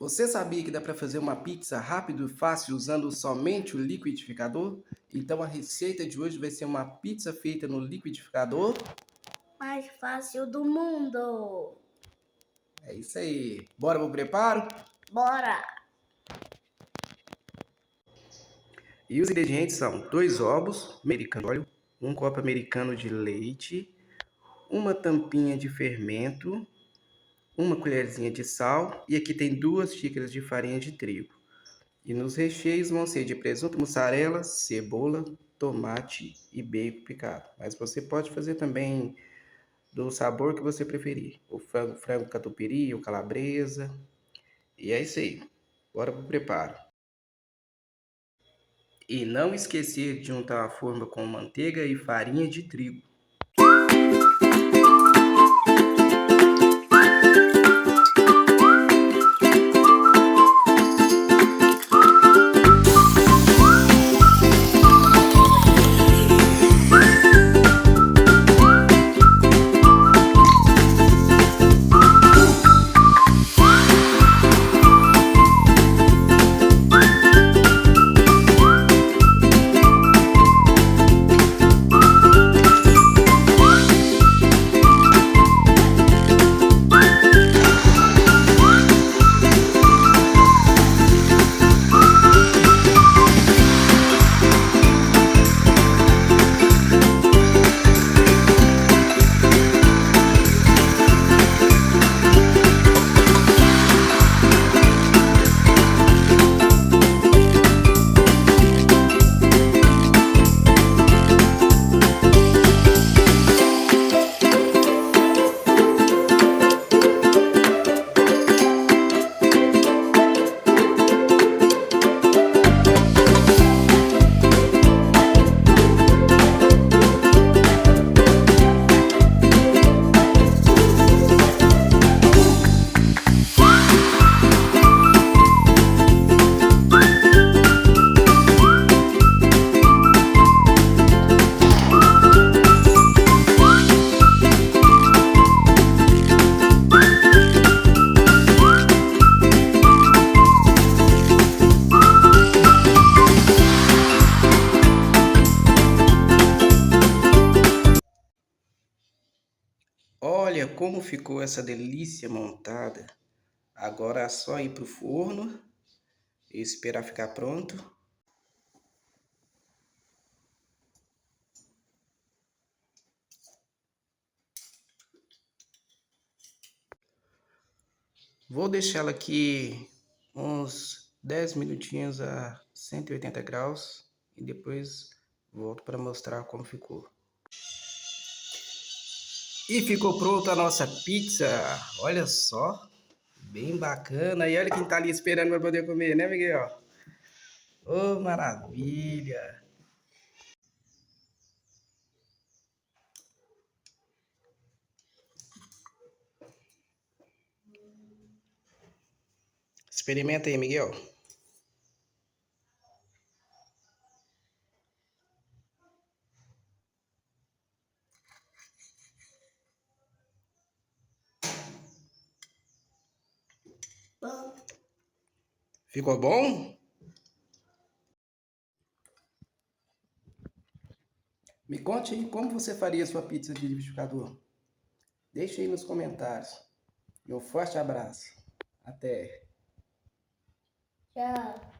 Você sabia que dá para fazer uma pizza rápido e fácil usando somente o liquidificador? Então a receita de hoje vai ser uma pizza feita no liquidificador. Mais fácil do mundo. É isso aí. Bora pro preparo? Bora! E os ingredientes são 2 ovos, americano de óleo, 1 copo americano de leite, uma tampinha de fermento, uma colherzinha de sal e aqui tem 2 xícaras de farinha de trigo. E nos recheios vão ser de presunto, mussarela, cebola, tomate e bacon picado. Mas você pode fazer também do sabor que você preferir. O frango catupiry, o calabresa. E é isso aí. Bora pro preparo. E não esquecer de untar a forma com manteiga e farinha de trigo. Olha como ficou essa delícia montada. Agora é só ir pro forno e esperar ficar pronto. Vou deixar ela aqui uns 10 minutinhos a 180 graus e depois volto para mostrar como ficou. E ficou pronta a nossa pizza. Olha só, bem bacana. E olha quem tá ali esperando para poder comer, né, Miguel? Oh, maravilha! Experimenta aí, Miguel. Bom. Ficou bom? Me conte aí como você faria sua pizza de liquidificador. Deixe aí nos comentários. E um forte abraço. Até! Tchau.